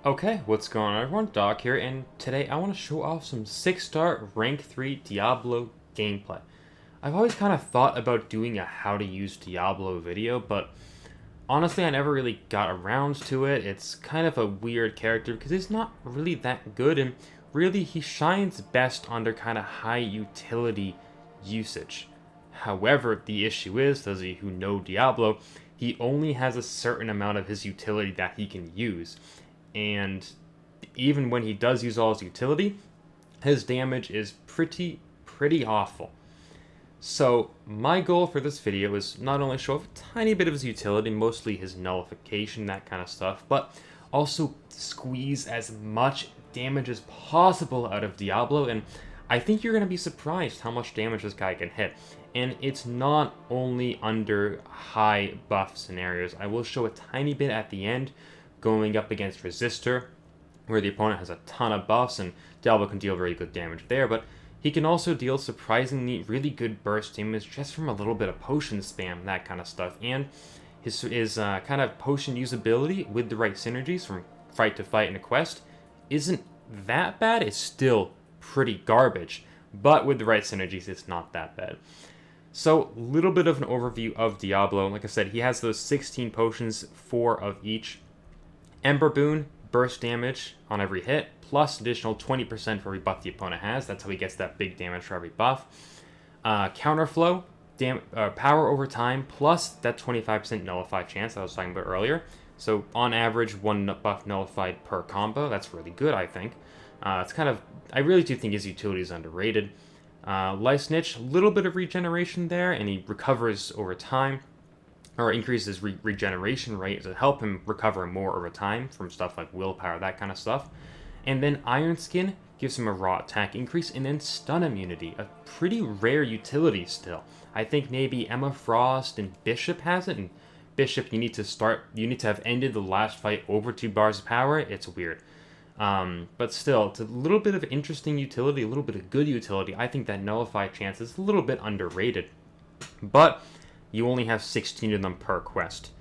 Okay, what's going on everyone? Doc here, and today I want to show off some 6-star Rank 3 Diablo gameplay. I've always kind of thought about doing a how to use Diablo video, but honestly I never really got around to it. It's kind of a weird character because he's not really that good, and really he shines best under kind of high utility usage. However, the issue is, those of you who know Diablo, he only has a certain amount of his utility that he can use. And even when he does use all his utility, his damage is pretty awful. So my goal for this video is not only show off a tiny bit of his utility, mostly his nullification, that kind of stuff, but also squeeze as much damage as possible out of Diablo. And I think you're going to be surprised how much damage this guy can hit. And it's not only under high buff scenarios. I will show a tiny bit at the end going up against Resistor, where the opponent has a ton of buffs, and Diablo can deal very good damage there, but he can also deal surprisingly really good burst damage just from a little bit of potion spam, that kind of stuff. And his kind of potion usability with the right synergies from fight to fight in a quest isn't that bad. It's still pretty garbage, but with the right synergies, it's not that bad. So, a little bit of an overview of Diablo. Like I said, he has those 16 potions, 4 of each. Ember Boon, burst damage on every hit, plus additional 20% for every buff the opponent has. That's how he gets that big damage for every buff. Counterflow, power over time, plus that 25% nullified chance I was talking about earlier. So on average, 1 buff nullified per combo. That's really good, I think. It's kind of, I really do think his utility is underrated. Life Snitch, a little bit of regeneration there, and he recovers over time, or increases regeneration rate to help him recover more over time from stuff like willpower, that kind of stuff. And then Iron Skin gives him a raw attack increase, and then stun immunity, a pretty rare utility still. I think maybe Emma Frost and Bishop has it, and Bishop you need to have ended the last fight over 2 bars of power. It's weird. But still, it's a little bit of interesting utility, a little bit of good utility. I think that nullify chance is a little bit underrated. But you only have 16 of them per quest.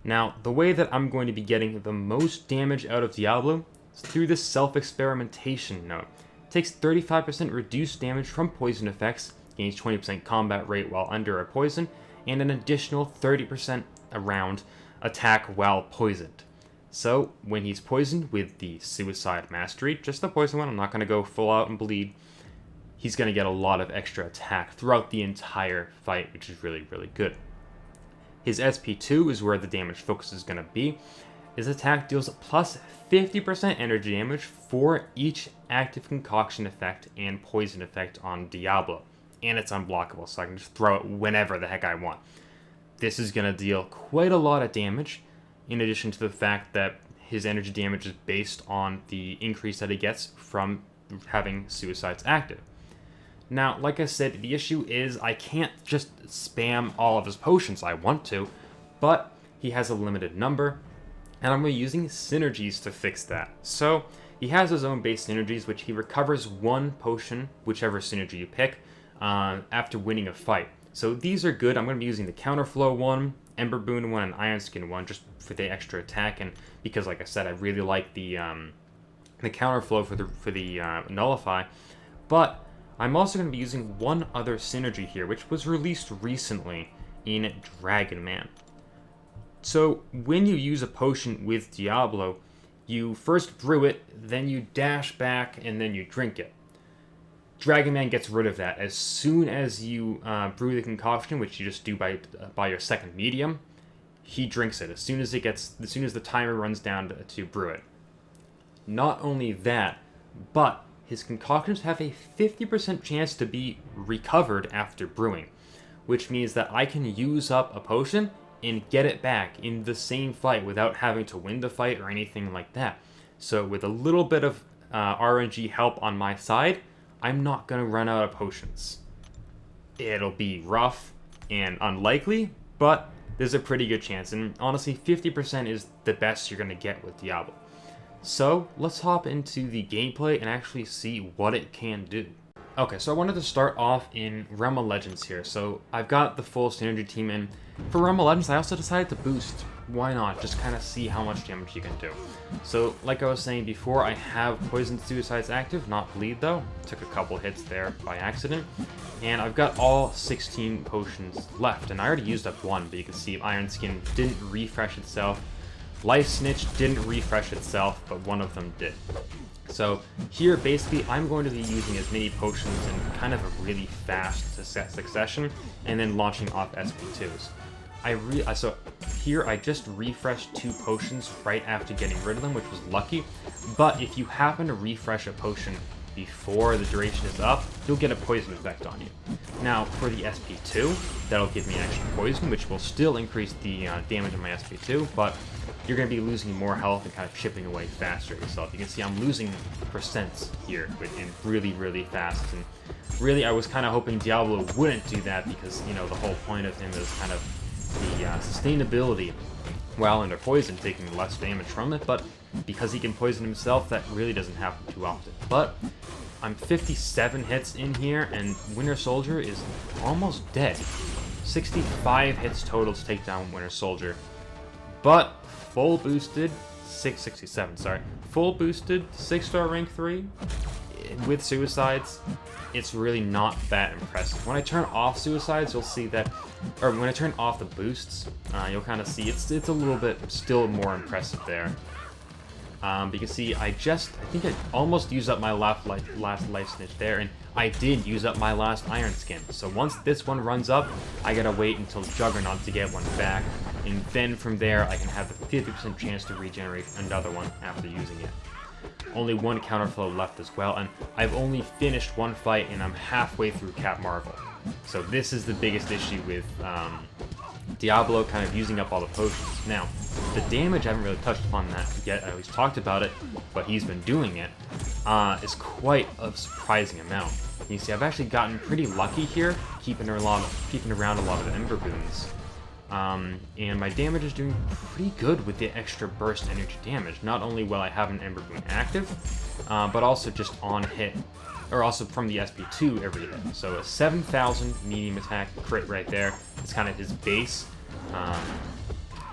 Now, the way that I'm going to be getting the most damage out of Diablo is through this self-experimentation node. It takes 35% reduced damage from poison effects, gains 20% combat rate while under a poison, and an additional 30% around attack while poisoned. So, when he's poisoned with the Suicide Mastery, just the poison one, I'm not going to go full out and bleed, he's going to get a lot of extra attack throughout the entire fight, which is really good. His SP2 is where the damage focus is going to be. His attack deals plus 50% energy damage for each active concoction effect and poison effect on Diablo. And it's unblockable, so I can just throw it whenever the heck I want. This is going to deal quite a lot of damage, in addition to the fact that his energy damage is based on the increase that he gets from having Suicides active. Now, like I said, the issue is I can't just spam all of his potions. I want to, but he has a limited number, and I'm going to be using synergies to fix that. So, he has his own base synergies, which he recovers 1 potion, whichever synergy you pick, after winning a fight. So these are good. I'm going to be using the Counterflow one, Ember Boon one, and Iron Skin one, just for the extra attack, and because, like I said, I really like the Counterflow for the Nullify, but I'm also going to be using one other synergy here, which was released recently in Dragon Man. So, when you use a potion with Diablo, you first brew it, then you dash back, and then you drink it. Dragon Man gets rid of that. As soon as you brew the concoction, which you just do by your second medium, he drinks it. As soon as the timer runs down to brew it. Not only that, but his concoctions have a 50% chance to be recovered after brewing, which means that I can use up a potion and get it back in the same fight without having to win the fight or anything like that. So with a little bit of RNG help on my side, I'm not going to run out of potions. It'll be rough and unlikely, but there's a pretty good chance, and honestly 50% is the best you're going to get with Diablo. So, let's hop into the gameplay and actually see what it can do. Okay, so I wanted to start off in Realm of Legends here. So, I've got the full synergy team, and for Realm of Legends, I also decided to boost why not? Just kind of see how much damage you can do. So, like I was saying before, I have Poison Suicides active, not Bleed though. Took a couple hits there by accident. And I've got all 16 potions left, and I already used up one, but you can see Iron Skin didn't refresh itself. Life Snitch didn't refresh itself, but one of them did. So here, basically, I'm going to be using as many potions in kind of a really fast succession, and then launching off SP2s. So here, I just refreshed 2 potions right after getting rid of them, which was lucky. But if you happen to refresh a potion before the duration is up, you'll get a poison effect on you. Now, for the SP2, that'll give me extra poison, which will still increase the damage on my SP2, but you're going to be losing more health and kind of chipping away faster yourself. You can see I'm losing percents here, and really, really fast. And really, I was kind of hoping Diablo wouldn't do that because, you know, the whole point of him is kind of the sustainability while under poison, taking less damage from it, but because he can poison himself, that really doesn't happen too often. But I'm 57 hits in here, and Winter Soldier is almost dead. 65 hits total to take down Winter Soldier, but full boosted, 667, sorry, full boosted 6-star rank 3 with suicides, it's really not that impressive. When I turn off suicides, you'll see that, or when I turn off the boosts, you'll kind of see it's a little bit still more impressive there. But you can see I think I almost used up my last life snitch there, and I did use up my last Iron Skin. So once this one runs up, I gotta wait until Juggernaut to get one back, and then from there I can have the 50% chance to regenerate another one after using it. Only one counterflow left as well, and I've only finished one fight and I'm halfway through Cap Marvel. So this is the biggest issue with Diablo kind of using up all the potions. Now, the damage, I haven't really touched upon that yet, I always talked about it, but he's been doing it, is quite a surprising amount. You see, I've actually gotten pretty lucky here, keeping around a lot of Ember Boons. And my damage is doing pretty good with the extra burst energy damage, not only while I have an Ember Boon active, but also just on hit, or also from the SP2 every hit. So a 7,000 medium attack crit right there, it's kind of his base.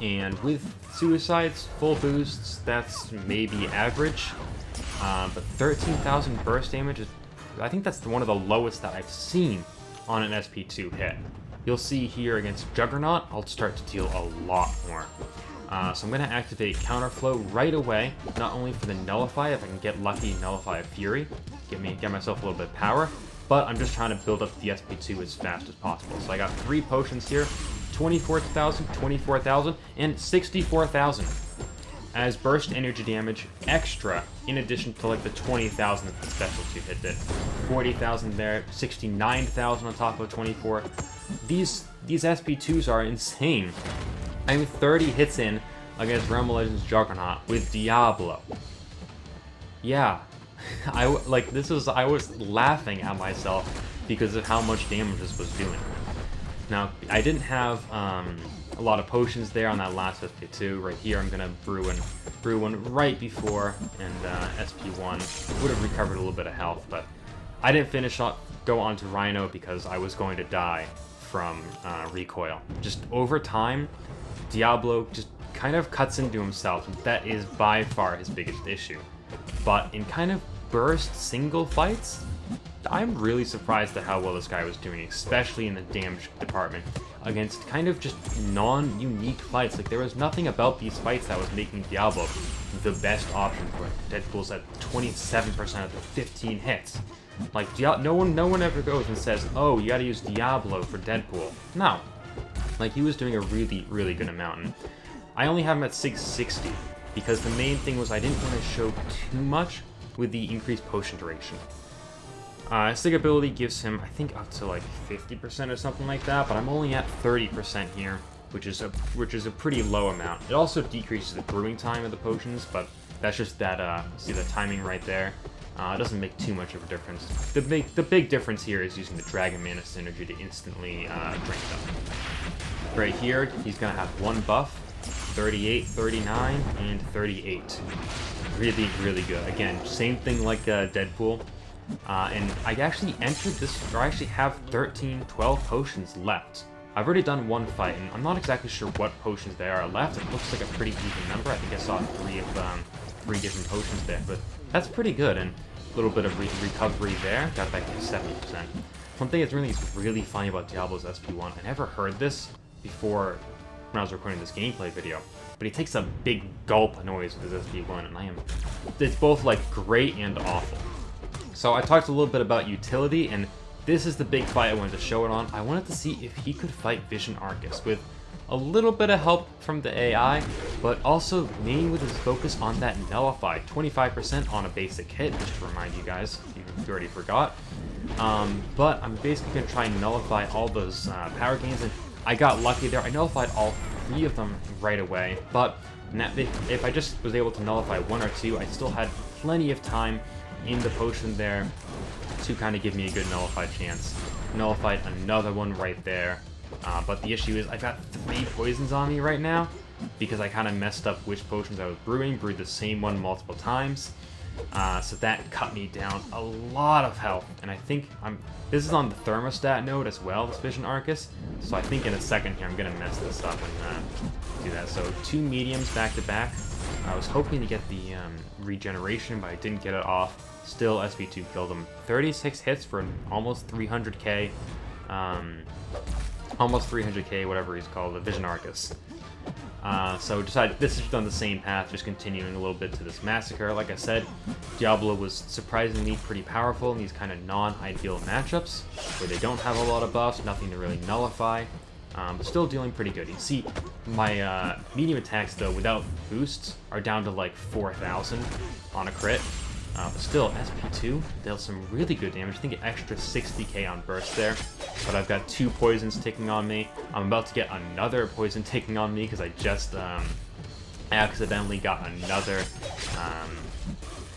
And with suicides, full boosts, that's maybe average, but 13,000 burst damage is, I think that's one of the lowest that I've seen on an SP2 hit. You'll see here against Juggernaut, I'll start to deal a lot more. So I'm going to activate Counterflow right away, not only for the Nullify, if I can get lucky and Nullify a Fury, get myself a little bit of power, but I'm just trying to build up the SP2 as fast as possible. So I got 3 potions here, 24,000, 24,000, and 64,000 as burst energy damage extra, in addition to like the 20,000 that the specialty hit did. 40,000 there, 69,000 on top of 24. These SP2s are insane. I'm 30 hits in against Realm of Legends Juggernaut with Diablo. Yeah, I was laughing at myself because of how much damage this was doing. Now, I didn't have a lot of potions there on that last SP2. Right here, I'm gonna brew one right before, and SP1 would have recovered a little bit of health, but I didn't go on to Rhino because I was going to die from recoil. Just over time, Diablo just kind of cuts into himself, and that is by far his biggest issue. But in kind of burst single fights, I'm really surprised at how well this guy was doing, especially in the damage department, against kind of just non-unique fights. Like, there was nothing about these fights that was making Diablo the best option for it. Deadpool's at 27% of the 15 hits. Like, no one ever goes and says, oh, you gotta use Diablo for Deadpool. No. Like, he was doing a really, really good amount. And I only have him at 660, because the main thing was I didn't want to show too much with the increased potion duration. Sig ability gives him, I think, up to like 50% or something like that, but I'm only at 30% here, which is a pretty low amount. It also decreases the brewing time of the potions, but that's just that, see the timing right there? It doesn't make too much of a difference. The big difference here is using the Dragon Mana Synergy to instantly drink them. Right here, he's gonna have one buff, 38, 39, and 38. Really, really good. Again, same thing like Deadpool. And I actually entered this, or I actually have 12 potions left I've already done one fight, and I'm not exactly sure what potions there are left. It looks like a pretty even number. I think I saw three different potions there, but that's pretty good. And a little bit of recovery there. Got back to 70%. One thing that's really funny about Diablo's SP1, I never heard this before when I was recording this gameplay video, but he takes a big gulp noise with his SP1, and it's both like great and awful. So I talked a little bit about utility, and this is the big fight I wanted to show it on. I wanted to see if he could fight Vision Arcus with a little bit of help from the AI, but also mainly with his focus on that Nullify, 25% on a basic hit, just to remind you guys, if you already forgot. But I'm basically going to try and nullify all those power gains, and I got lucky there. I nullified all 3 of them right away, but if I just was able to nullify 1 or 2, I still had plenty of time in the potion there to kind of give me a good nullify chance. Nullified another one right there, but the issue is I've got 3 poisons on me right now because I kind of messed up which potions I was brewed the same one multiple times. So that cut me down a lot of health, and I think this is on the thermostat node as well, this Vision Arcus, so I think in a second here I'm going to mess this up and do that. So 2 mediums back to back. I was hoping to get the regeneration, but I didn't get it off. Still, SP2 killed him. 36 hits for almost 300k, whatever he's called, the Vision Arcus. So decided this is on the same path, just continuing a little bit to this Massacre. Like I said, Diablo was surprisingly pretty powerful in these kind of non-ideal matchups, where they don't have a lot of buffs, nothing to really nullify, but still dealing pretty good. You see, my medium attacks, though, without boosts, are down to like 4,000 on a crit. But still, SP2 dealt some really good damage. I think an extra 60k on burst there. But I've got 2 poisons ticking on me. I'm about to get another poison ticking on me because I just accidentally got another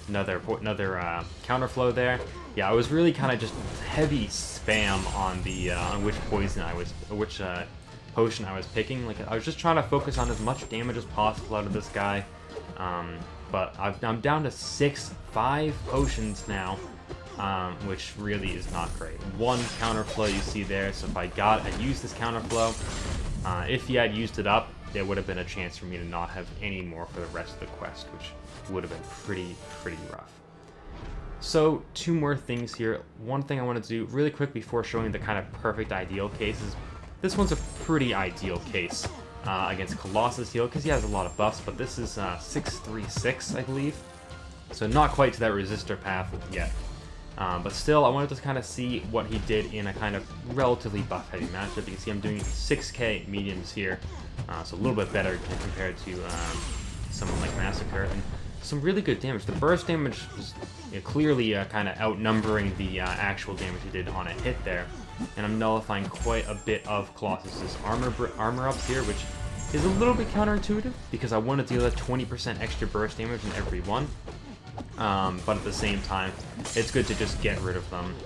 counterflow there. Yeah, I was really kind of just heavy spam on the on which potion I was picking. Like, I was just trying to focus on as much damage as possible out of this guy. But I'm down to 5 potions now, which really is not great. 1 counterflow you see there, so if I used this counterflow, if he had used it up, there would have been a chance for me to not have any more for the rest of the quest, which would have been pretty rough. So 2 more things here. One thing I want to do really quick before showing the kind of perfect ideal cases. This one's a pretty ideal case. Against Colossus heal, because he has a lot of buffs, but this is 636, I believe. So not quite to that resistor path yet. But still, I wanted to kind of see what he did in a kind of relatively buff-heavy matchup. You can see I'm doing 6k mediums here, so a little bit better compared to someone like Massacre, and some really good damage. The burst damage was clearly kind of outnumbering the actual damage he did on a hit there. And I'm nullifying quite a bit of Colossus's armor ups here, which is a little bit counterintuitive because I want to deal a 20% extra burst damage in every one. But at the same time, it's good to just get rid of them.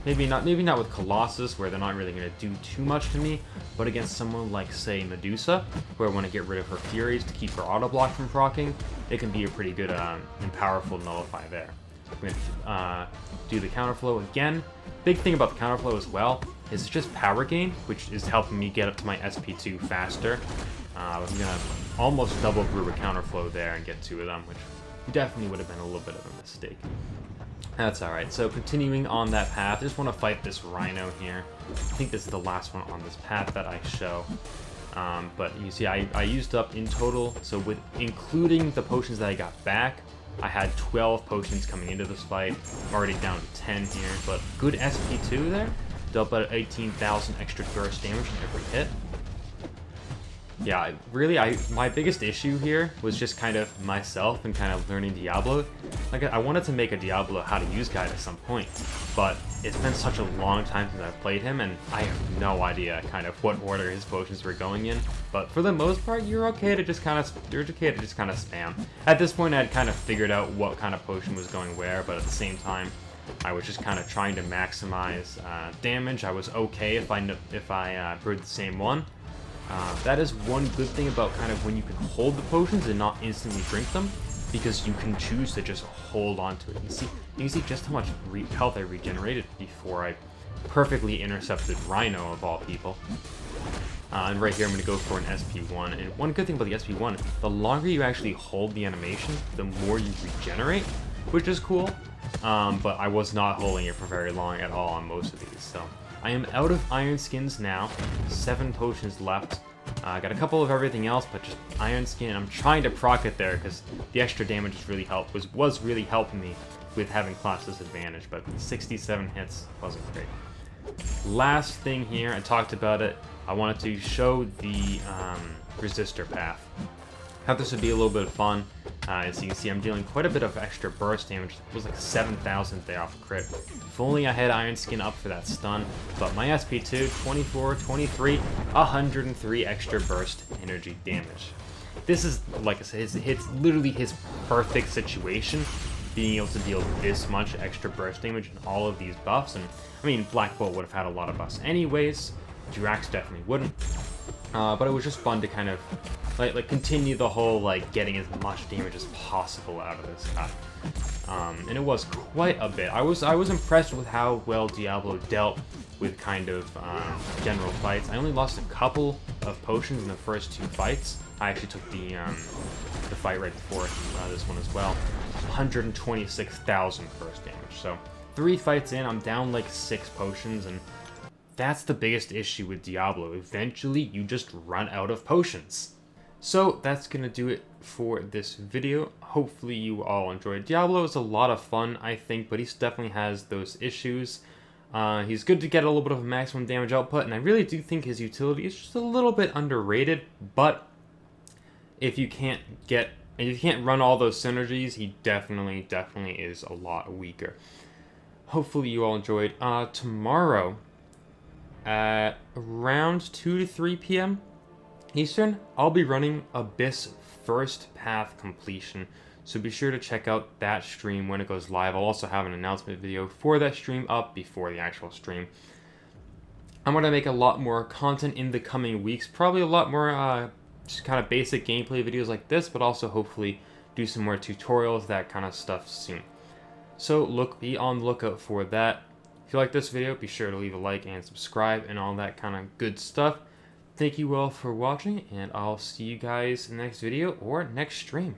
Maybe not with Colossus, where they're not really going to do too much to me, but against someone like, say, Medusa, where I want to get rid of her Furies to keep her auto block from proccing, it can be a pretty good and powerful nullify there. I'm going to do the counterflow again. Big thing about the counterflow as well is just power gain, which is helping me get up to my SP2 faster. I'm going to almost double brew a counterflow there and get 2 of them, which definitely would have been a little bit of a mistake. That's alright, so continuing on that path, I just want to fight this Rhino here. I think this is the last one on this path that I show. But you see, I used up in total, so with including the potions that I got back, I had 12 potions coming into this fight. I'm already down to 10 here, but good SP2 there. Dealt about 18,000 extra burst damage in every hit. Yeah, really, my biggest issue here was just kind of myself and kind of learning Diablo. Like, I wanted to make a Diablo how to use guide at some point, but it's been such a long time since I've played him, and I have no idea kind of what order his potions were going in. But for the most part, you're okay to just kind of spam. At this point, I'd kind of figured out what kind of potion was going where, but at the same time, I was just kind of trying to maximize damage. I was okay if I brewed the same one. That is one good thing about kind of when you can hold the potions and not instantly drink them, because you can choose to just hold on to it. You can see just how much health I regenerated before I perfectly intercepted Rhino, of all people. And right here, I'm going to go for an SP1. And one good thing about the SP1, the longer you actually hold the animation, the more you regenerate, which is cool. But I was not holding it for very long at all on most of these. So I am out of iron skins now. 7 potions left. I got a couple of everything else, but just iron skin. I'm trying to proc it there because the extra damage was really helping me with having class disadvantage. But 67 hits wasn't great. Last thing here, I talked about it. I wanted to show the resistor path. I thought this would be a little bit of fun. As you can see, I'm dealing quite a bit of extra burst damage. It was like 7,000 there off crit. If only I had Iron Skin up for that stun. But my SP2, 24, 23, 103 extra burst energy damage. This is, like I said, it's literally his perfect situation, being able to deal this much extra burst damage and all of these buffs. And I mean, Black Bolt would have had a lot of buffs anyways. Drax definitely wouldn't. But it was just fun to kind of like continue the whole like getting as much damage as possible out of this guy. And it was quite a bit. I was impressed with how well Diablo dealt with kind of general fights. I only lost a couple of potions in the first 2 fights. I actually took the fight right before this one as well. 126,000 burst damage. So 3 fights in, I'm down like 6 potions, and that's the biggest issue with Diablo. Eventually, you just run out of potions. So that's going to do it for this video. Hopefully you all enjoyed. Diablo is a lot of fun, I think, but he definitely has those issues. He's good to get a little bit of maximum damage output, and I really do think his utility is just a little bit underrated, but if you can't run all those synergies, he definitely is a lot weaker. Hopefully you all enjoyed. Tomorrow, at around 2 to 3 p.m. Eastern, I'll be running Abyss First Path Completion, so be sure to check out that stream when it goes live. I'll also have an announcement video for that stream up before the actual stream. I'm going to make a lot more content in the coming weeks, probably a lot more just kind of basic gameplay videos like this, but also hopefully do some more tutorials, that kind of stuff soon. So be on the lookout for that. If you like this video, be sure to leave a like and subscribe and all that kind of good stuff. Thank you all for watching, and I'll see you guys in the next video or next stream.